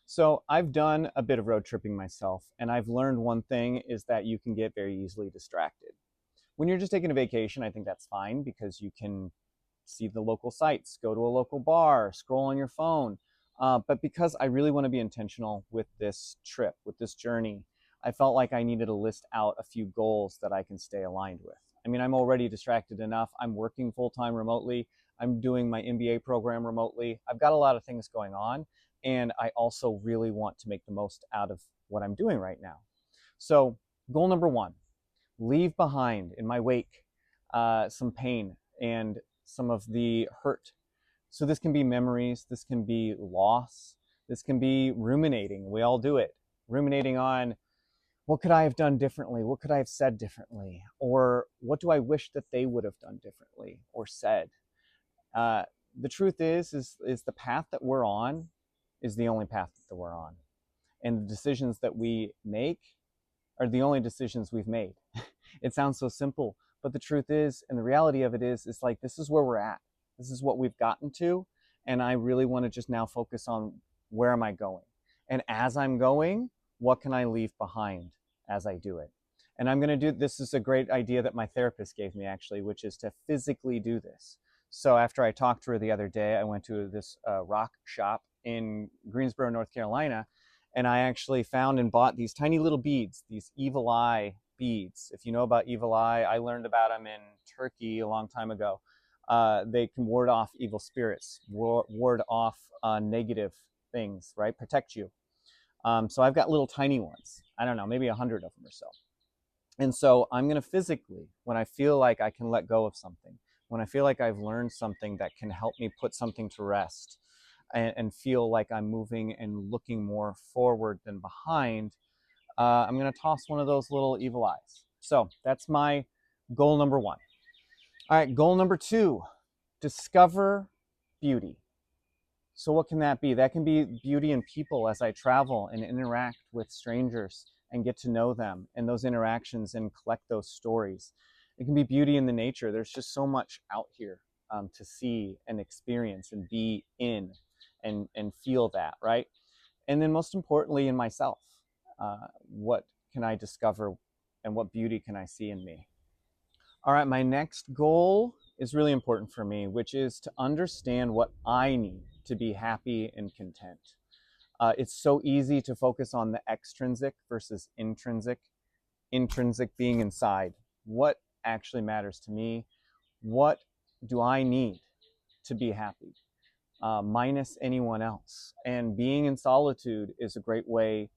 So I've done a bit of road tripping myself, and I've learned one thing is that you can get very easily distracted. When you're just taking a vacation, I think that's fine because you can see the local sites, go to a local bar, scroll on your phone. But because I really want to be intentional with this trip, with this journey, I felt like I needed to list out a few goals that I can stay aligned with. I mean, I'm already distracted enough. I'm working full time remotely. I'm doing my MBA program remotely. I've got a lot of things going on. And I also really want to make the most out of what I'm doing right now. So, goal number one, leave behind in my wake some pain and some of the hurt. So this can be memories, this can be loss, this can be ruminating. We all do it. Ruminating on what could I have done differently? What could I have said differently? Or what do I wish that they would have done differently or said? Uh, the truth is the path that we're on is the only path that we're on. And the decisions that we make are the only decisions we've made. It sounds so simple, but the truth is, and the reality of it is like, this is where we're at. This is what we've gotten to. And I really want to just now focus on where am I going? And as I'm going, what can I leave behind as I do it? And I'm going to do, this is a great idea that my therapist gave me actually, which is to physically do this. So after I talked to her the other day, I went to this rock shop in Greensboro, North Carolina, and I actually found and bought these tiny little beads, these evil eye beads. If you know about evil eye, I learned about them in Turkey a long time ago. They can ward off evil spirits, ward off negative things, right? Protect you. So I've got little tiny ones. I don't know, maybe 100 of them or so. And so I'm going to physically, when I feel like I can let go of something, when I feel like I've learned something that can help me put something to rest and feel like I'm moving and looking more forward than behind, I'm going to toss one of those little evil eyes. So that's my goal number one. All right, goal number two, discover beauty. So what can that be? That can be beauty in people as I travel and interact with strangers and get to know them and those interactions and collect those stories. It can be beauty in the nature. There's just so much out here to see and experience and be in and feel that, right? And then most importantly in myself, what can I discover and what beauty can I see in me? All right, my next goal is really important for me, which is to understand what I need to be happy and content. It's so easy to focus on the extrinsic versus intrinsic. Intrinsic being inside. What actually matters to me? What do I need to be happy? Minus anyone else. And being in solitude is a great way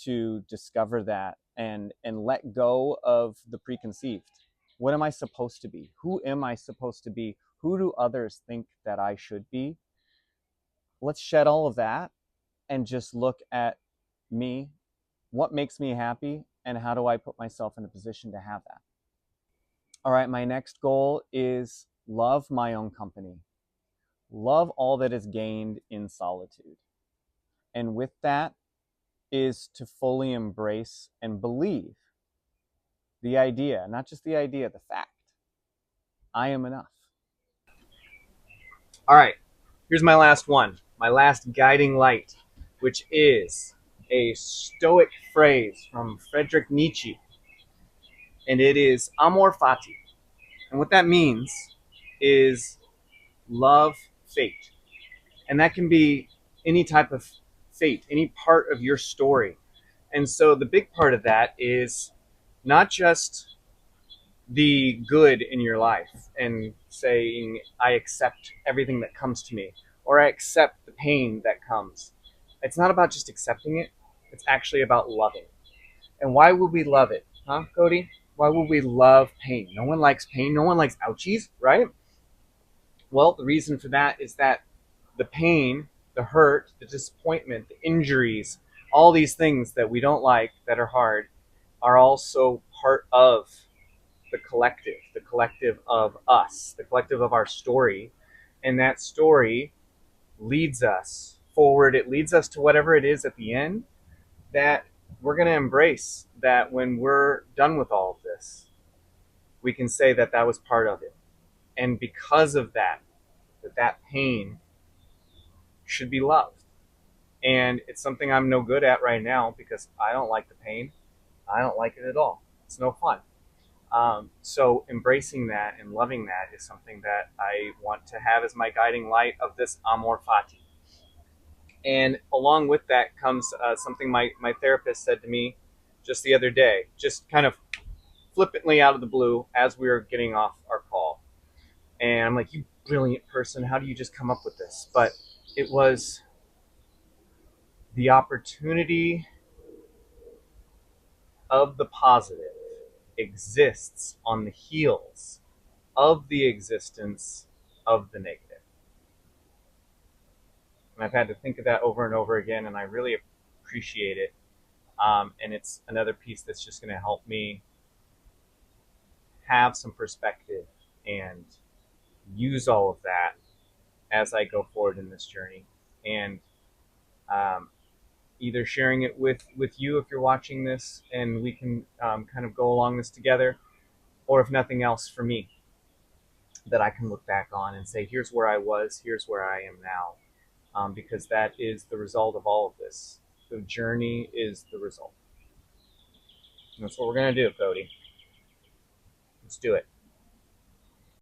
to discover that and let go of the preconceived. What am I supposed to be? Who am I supposed to be? Who do others think that I should be? Let's shed all of that and just look at me. What makes me happy? And how do I put myself in a position to have that? All right, my next goal is love my own company. Love all that is gained in solitude. And with that is to fully embrace and believe the idea, not just the idea, the fact. I am enough. All right, here's my last one, my last guiding light, which is a Stoic phrase from Friedrich Nietzsche, and it is Amor Fati. And what that means is love fate. And that can be any type of fate, any part of your story. And so the big part of that is not just the good in your life and saying, I accept everything that comes to me, or I accept the pain that comes. It's not about just accepting it, it's actually about loving. And why would we love it? Huh, Cody? Why would we love pain? No one likes pain. No one likes ouchies, right? Well, the reason for that is that the pain, the hurt, the disappointment, the injuries, all these things that we don't like, that are hard, are also part of the collective of us, the collective of our story. And that story leads us forward. It leads us to whatever it is at the end that we're going to embrace, that when we're done with all of this, we can say that that was part of it. And because of that, that pain should be loved. And it's something I'm no good at right now because I don't like the pain. I don't like it at all. It's no fun. So embracing that and loving that is something that I want to have as my guiding light of this Amor Fati. And along with that comes something my therapist said to me just the other day, just kind of flippantly out of the blue as we were getting off our call. And I'm like, you brilliant person, how do you just come up with this? But it was the opportunity of the positive exists on the heels of the existence of the negative. And I've had to think of that over and over again, and I really appreciate it. And it's another piece that's just going to help me have some perspective and use all of that as I go forward in this journey. And um, either sharing it with you if you're watching this and we can kind of go along this together, or if nothing else for me, that I can look back on and say, here's where I was, here's where I am now. Because that is the result of all of this. The journey is the result. And that's what we're going to do, Cody. Let's do it.